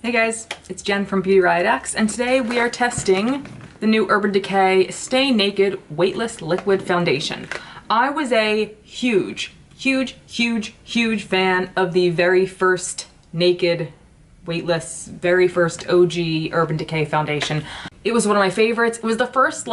Hey guys, it's Jen from beautyriotx, and today we are testing the new Urban Decay Stay Naked Weightless Liquid Foundation. I was a huge fan of the very first naked, weightless, very first OG Urban Decay foundation. It was one of my favorites. It was the first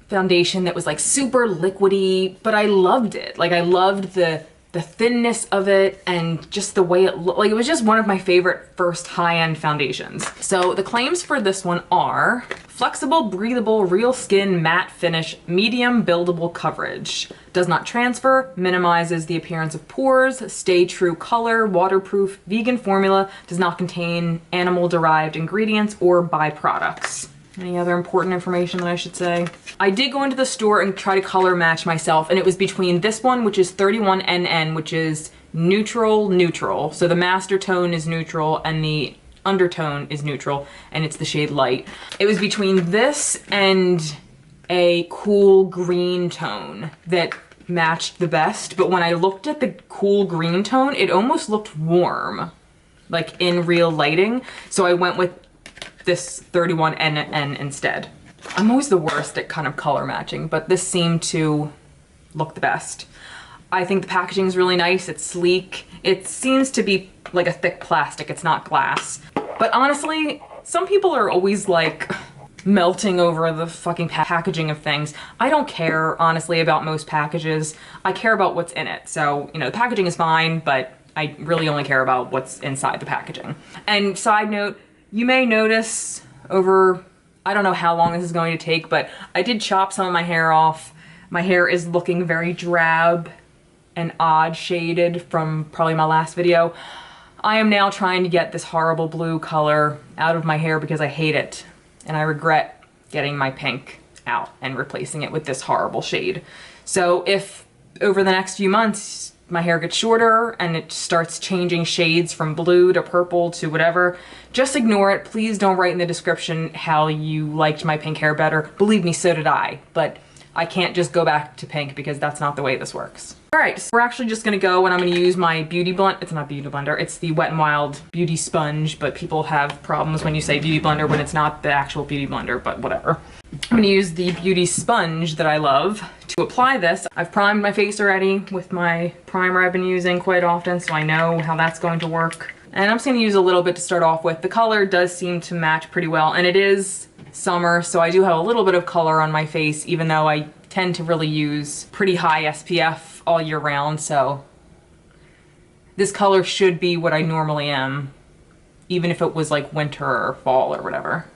foundation that was super liquidy, but I loved it. I loved the thinness of it and just the way it looked. It was just one of my favorite first high-end foundations. So the claims for this one are flexible, breathable, real skin, matte finish, medium buildable coverage. Does not transfer, minimizes the appearance of pores, stay true color, waterproof, vegan formula, does not contain animal-derived ingredients or byproducts. Any other important information that I should say? I did go into the store and try to color match myself, and it was between this one, which is 31NN, which is neutral. So the master tone is neutral and the undertone is neutral, and it's the shade light. It was between this and a cool green tone that matched the best, but when I looked at the cool green tone, it almost looked warm, in real lighting. So I went with this 31NN instead. I'm always the worst at kind of color matching, but this seemed to look the best. I think the packaging is really nice. It's sleek. It seems to be like a thick plastic. It's not glass. But honestly, some people are always melting over the fucking packaging of things. I don't care, honestly, about most packages. I care about what's in it. So, the packaging is fine, but I really only care about what's inside the packaging. And side note, you may notice over, I don't know how long this is going to take, but I did chop some of my hair off. My hair is looking very drab and odd shaded from probably my last video. I am now trying to get this horrible blue color out of my hair because I hate it. And I regret getting my pink out and replacing it with this horrible shade. So if over the next few months my hair gets shorter and it starts changing shades from blue to purple to whatever, just ignore it. Please don't write in the description how you liked my pink hair better. Believe me, so did I, but I can't just go back to pink because that's not the way this works. All right, so we're actually just gonna go and I'm gonna use my beauty blend. It's not beauty blender, it's the Wet n Wild beauty sponge, but people have problems when you say beauty blender when it's not the actual beauty blender, but whatever. I'm gonna use the beauty sponge that I love to apply this. I've primed my face already with my primer I've been using quite often, so I know how that's going to work. And I'm just gonna use a little bit to start off with. The color does seem to match pretty well, and it is summer, so I do have a little bit of color on my face, even though I tend to really use pretty high SPF all year round, so this color should be what I normally am, even if it was winter or fall or whatever.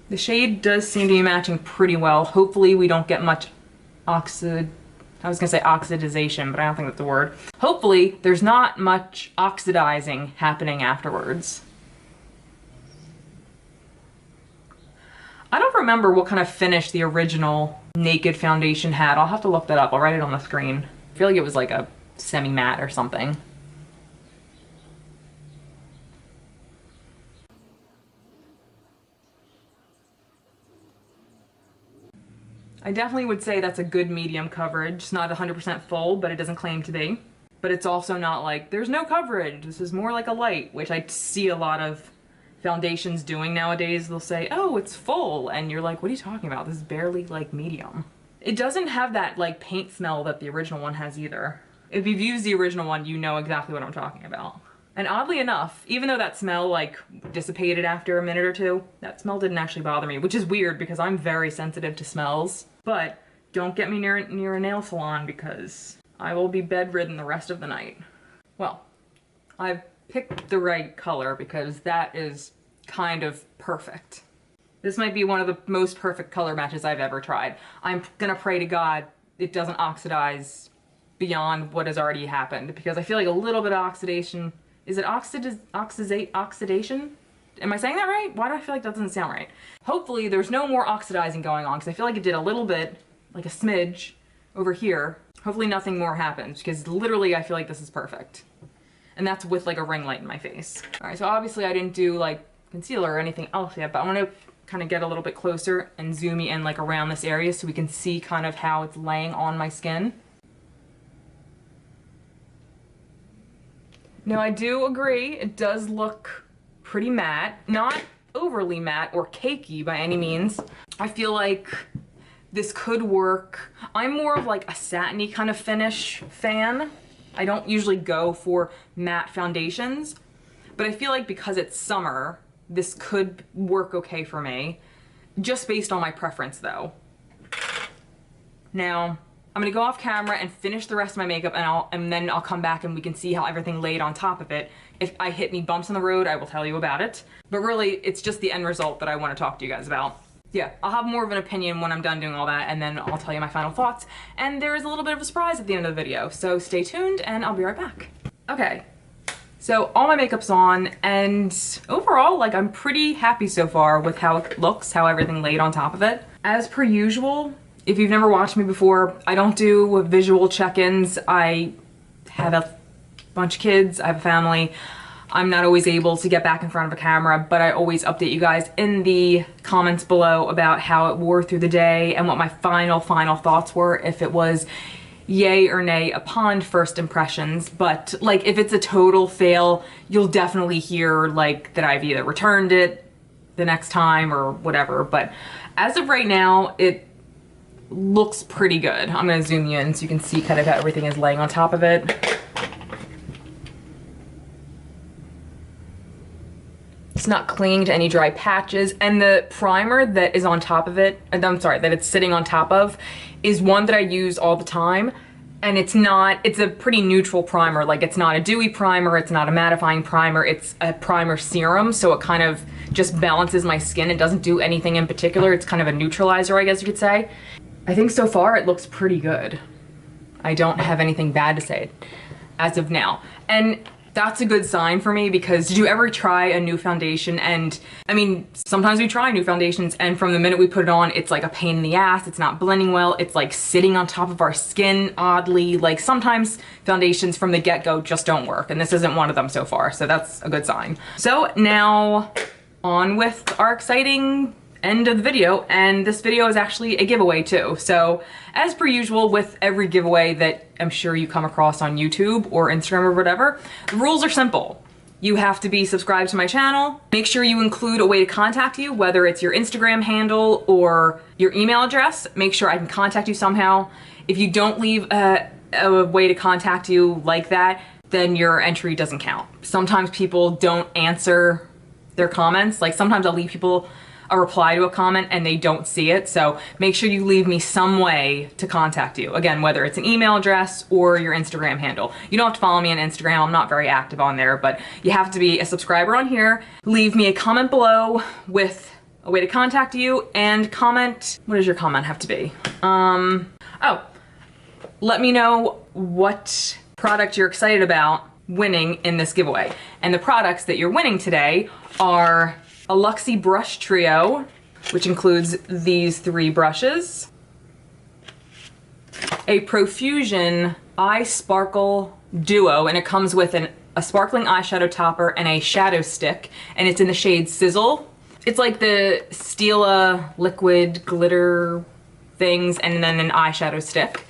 The shade does seem to be matching pretty well. Hopefully we don't get much oxidization, but I don't think that's the word. Hopefully there's not much oxidizing happening afterwards. I don't remember what kind of finish the original Naked foundation had. I'll have to look that up. I'll write it on the screen. I feel like it was a semi-matte or something. I definitely would say that's a good medium coverage. It's not 100% full, but it doesn't claim to be. But it's also not there's no coverage. This is more like a light, which I see a lot of foundations doing nowadays. They'll say, oh, it's full, and you're like, what are you talking about? This is barely medium. It doesn't have that paint smell that the original one has either. If you've used the original one, you know exactly what I'm talking about. And oddly enough, even though that smell dissipated after a minute or two, that smell didn't actually bother me, which is weird because I'm very sensitive to smells. But don't get me near a nail salon because I will be bedridden the rest of the night. Well, I've picked the right color because that is kind of perfect. This might be one of the most perfect color matches I've ever tried. I'm gonna pray to God it doesn't oxidize beyond what has already happened, because I feel like a little bit of oxidation. Is it oxidation? Am I saying that right? Why do I feel like that doesn't sound right? Hopefully there's no more oxidizing going on, because I feel like it did a little bit, a smidge over here. Hopefully nothing more happens, because literally I feel like this is perfect. And that's with a ring light in my face. All right, so obviously I didn't do concealer or anything else yet, but I want to kind of get a little bit closer and zoom in around this area so we can see kind of how it's laying on my skin. Now I do agree, it does look pretty matte, not overly matte or cakey by any means. I feel like this could work. I'm more of like a satiny kind of finish fan. I don't usually go for matte foundations, but I feel like because it's summer, this could work okay for me, just based on my preference though. Now, I'm gonna go off camera and finish the rest of my makeup, and then I'll come back and we can see how everything laid on top of it. If I hit any bumps on the road, I will tell you about it. But really, it's just the end result that I wanna talk to you guys about. Yeah, I'll have more of an opinion when I'm done doing all that, and then I'll tell you my final thoughts. And there is a little bit of a surprise at the end of the video, so stay tuned and I'll be right back. Okay, so all my makeup's on, and overall, like, I'm pretty happy so far with how it looks, how everything laid on top of it. As per usual, if you've never watched me before, I don't do visual check-ins. I have a bunch of kids, I have a family. I'm not always able to get back in front of a camera, but I always update you guys in the comments below about how it wore through the day and what my final thoughts were, if it was yay or nay upon first impressions. But like, if it's a total fail, you'll definitely hear like that I've either returned it the next time or whatever. But as of right now, it looks pretty good. I'm gonna zoom you in so you can see kind of how everything is laying on top of it. It's not clinging to any dry patches, and the primer that is on top of it, I'm sorry, that it's sitting on top of, is one that I use all the time, and it's a pretty neutral primer. Like, it's not a dewy primer, it's not a mattifying primer, it's a primer serum, so it kind of just balances my skin. It doesn't do anything in particular. It's kind of a neutralizer, I guess you could say. I think so far it looks pretty good. I don't have anything bad to say as of now. And that's a good sign for me, because did you ever try a new foundation? And I mean, sometimes we try new foundations and from the minute we put it on, it's like a pain in the ass. It's not blending well. It's like sitting on top of our skin oddly. Like, sometimes foundations from the get-go just don't work, and this isn't one of them so far, so that's a good sign. So now on with our exciting end of the video, and this video is actually a giveaway too. So as per usual with every giveaway that I'm sure you come across on YouTube or Instagram or whatever, the rules are simple. You have to be subscribed to my channel. Make sure you include a way to contact you, whether it's your Instagram handle or your email address. Make sure I can contact you somehow. If you don't leave a way to contact you like that, then your entry doesn't count. Sometimes people don't answer their comments. Like, sometimes I'll leave people a reply to a comment and they don't see it. So make sure you leave me some way to contact you. Again, whether it's an email address or your Instagram handle. You don't have to follow me on Instagram. I'm not very active on there, but you have to be a subscriber on here. Leave me a comment below with a way to contact you, and comment, what does your comment have to be? Let me know what product you're excited about winning in this giveaway. And the products that you're winning today are a Luxie brush trio, which includes these 3 brushes, a Profusion Eye Sparkle Duo, and it comes with a sparkling eyeshadow topper and a shadow stick, and it's in the shade Sizzle. It's like the Stila liquid glitter things, and then an eyeshadow stick.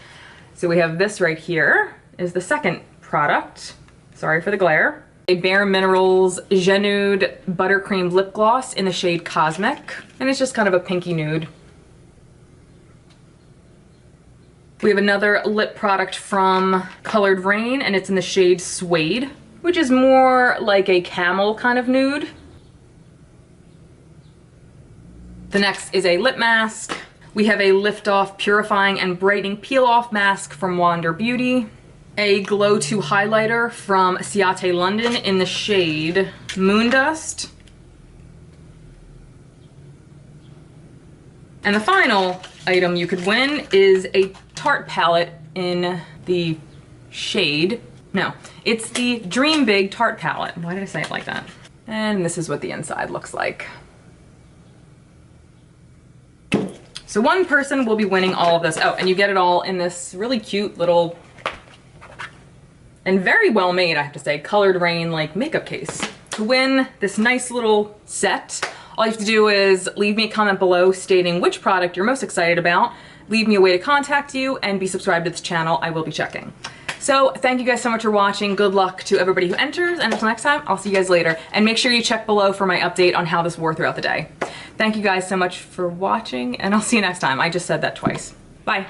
So we have this right here is the second product. Sorry for the glare. A Bare Minerals Genude Buttercream Lip Gloss in the shade Cosmic, and it's just kind of a pinky nude. We have another lip product from Colored Rain, and it's in the shade Suede, which is more like a camel kind of nude. The next is a lip mask. We have a Lift Off Purifying and Brightening Peel Off Mask from Wander Beauty. A Glow 2 highlighter from Ciate London in the shade Moondust. And the final item you could win is a Tarte palette in the shade, no, it's the Dream Big Tarte palette. Why did I say it like that? And this is what the inside looks like. So one person will be winning all of this. Oh, and you get it all in this really cute little, and very well made, I have to say, Colored Rain like makeup case. To win this nice little set, all you have to do is leave me a comment below stating which product you're most excited about, leave me a way to contact you, and be subscribed to this channel. I will be checking. So thank you guys so much for watching. Good luck to everybody who enters, and until next time, I'll see you guys later. And make sure you check below for my update on how this wore throughout the day. Thank you guys so much for watching, and I'll see you next time. I just said that twice. Bye.